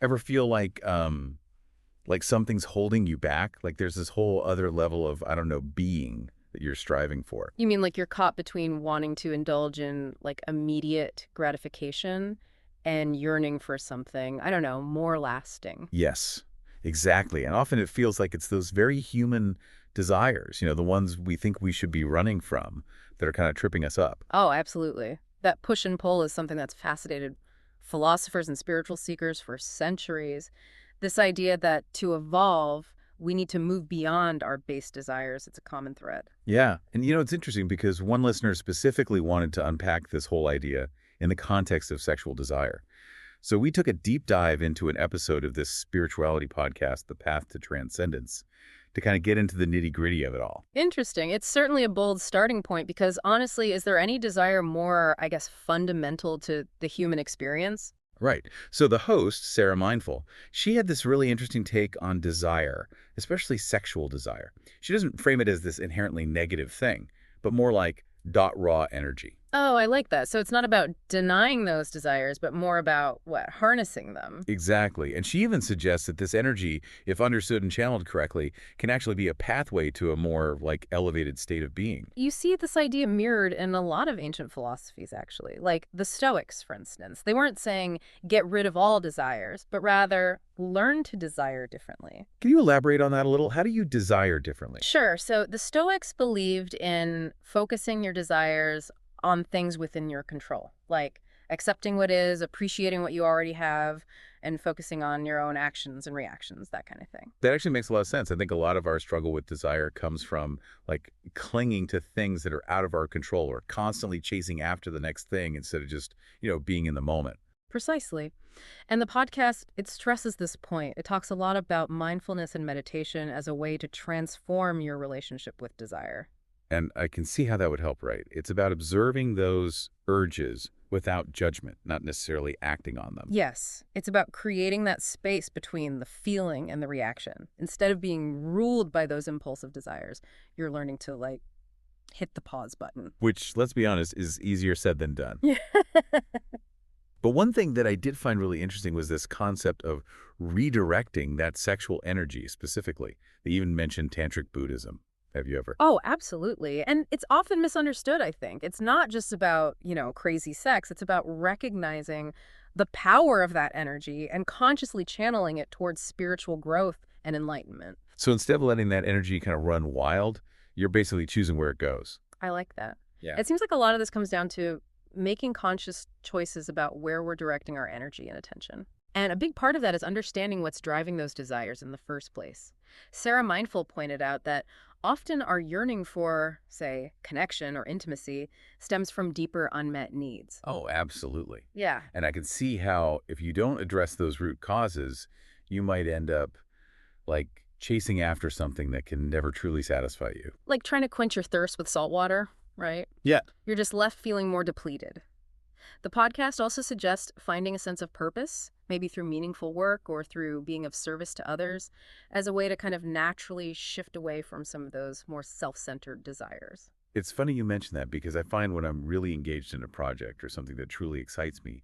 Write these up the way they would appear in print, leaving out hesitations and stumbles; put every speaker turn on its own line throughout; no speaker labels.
Ever feel like something's holding you back? Like there's this whole other level of, I don't know, being that you're striving for.
You mean like you're caught between wanting to indulge in like immediate gratification and yearning for something, I don't know, more lasting?
Yes, exactly. And often it feels like it's those very human desires, the ones we think we should be running from that are kind of tripping us up.
Oh, absolutely. That push and pull is something that's fascinated philosophers and spiritual seekers for centuries. This idea that to evolve, we need to move beyond our base desires, it's a common thread.
Yeah. And it's interesting because one listener specifically wanted to unpack this whole idea in the context of sexual desire. So we took a deep dive into an episode of this spirituality podcast, The Path to Transcendence, to kind of get into the nitty-gritty of it all.
Interesting. It's certainly a bold starting point because honestly, is there any desire more, I guess, fundamental to the human experience?
Right. So the host, Sarah Mindful, she had this really interesting take on desire, especially sexual desire. She doesn't frame it as this inherently negative thing, but more like raw energy.
Oh, I like that. So it's not about denying those desires, but more about what? Harnessing them.
Exactly. And she even suggests that this energy, if understood and channeled correctly, can actually be a pathway to a more elevated state of being.
You see this idea mirrored in a lot of ancient philosophies, actually. Like the Stoics, for instance. They weren't saying get rid of all desires, but rather learn to desire differently.
Can you elaborate on that a little? How do you desire differently?
Sure. So the Stoics believed in focusing your desires on things within your control, like accepting what is, appreciating what you already have, and focusing on your own actions and reactions, that kind of thing.
That actually makes a lot of sense. I think a lot of our struggle with desire comes from clinging to things that are out of our control or constantly chasing after the next thing instead of just, being in the moment.
Precisely. And the podcast, it stresses this point. It talks a lot about mindfulness and meditation as a way to transform your relationship with desire.
And I can see how that would help, right? It's about observing those urges without judgment, not necessarily acting on them.
Yes, it's about creating that space between the feeling and the reaction. Instead of being ruled by those impulsive desires, you're learning to, like, hit the pause button.
Which, let's be honest, is easier said than done.
Yeah.
But one thing that I did find really interesting was this concept of redirecting that sexual energy specifically. They even mentioned tantric Buddhism. Have you ever?
Oh, absolutely. And it's often misunderstood, I think. It's not just about, crazy sex. It's about recognizing the power of that energy and consciously channeling it towards spiritual growth and enlightenment.
So instead of letting that energy kind of run wild, you're basically choosing where it goes.
I like that.
Yeah.
It seems like a lot of this comes down to making conscious choices about where we're directing our energy and attention. And a big part of that is understanding what's driving those desires in the first place. Sarah Mindful pointed out that often our yearning for, say, connection or intimacy stems from deeper unmet needs.
Oh, absolutely.
Yeah,
And I can see how if you don't address those root causes, you might end up chasing after something that can never truly satisfy you.
like trying to quench your thirst with salt water, right?
Yeah.
You're just left feeling more depleted. The podcast also suggests finding a sense of purpose, maybe through meaningful work or through being of service to others, as a way to kind of naturally shift away from some of those more self-centered desires.
It's funny you mention that because I find when I'm really engaged in a project or something that truly excites me,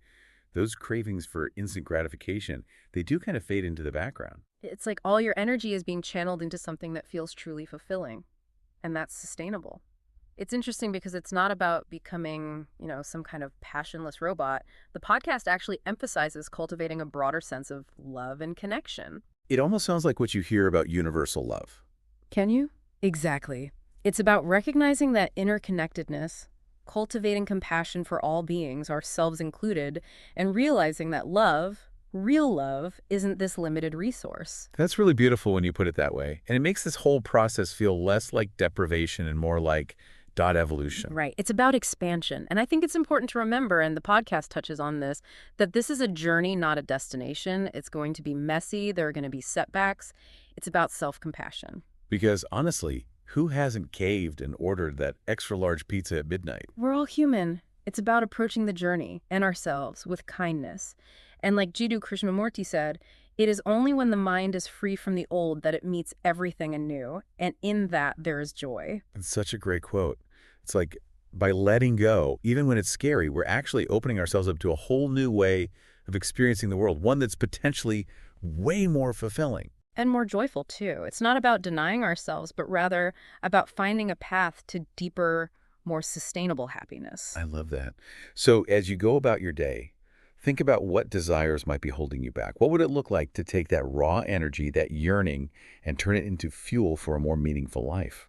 those cravings for instant gratification, they do kind of fade into the background.
It's like all your energy is being channeled into something that feels truly fulfilling, and that's sustainable. It's interesting because it's not about becoming, some kind of passionless robot. The podcast actually emphasizes cultivating a broader sense of love and connection.
It almost sounds like what you hear about universal love.
Can you? Exactly. It's about recognizing that interconnectedness, cultivating compassion for all beings, ourselves included, and realizing that love, real love, isn't this limited resource.
That's really beautiful when you put it that way. And it makes this whole process feel less like deprivation and more like dot evolution.
Right. It's about expansion. And I think it's important to remember, and the podcast touches on this, that this is a journey, not a destination. It's going to be messy. There are going to be setbacks. It's about self-compassion.
Because honestly, who hasn't caved and ordered that extra large pizza at midnight?
We're all human. It's about approaching the journey and ourselves with kindness. And like Jiddu Krishnamurti said, it is only when the mind is free from the old that it meets everything anew, and in that there is joy.
It's such a great quote. It's like by letting go, even when it's scary, we're actually opening ourselves up to a whole new way of experiencing the world, one that's potentially way more fulfilling.
And more joyful, too. It's not about denying ourselves, but rather about finding a path to deeper, more sustainable happiness.
I love that. So as you go about your day, think about what desires might be holding you back. What would it look like to take that raw energy, that yearning, and turn it into fuel for a more meaningful life?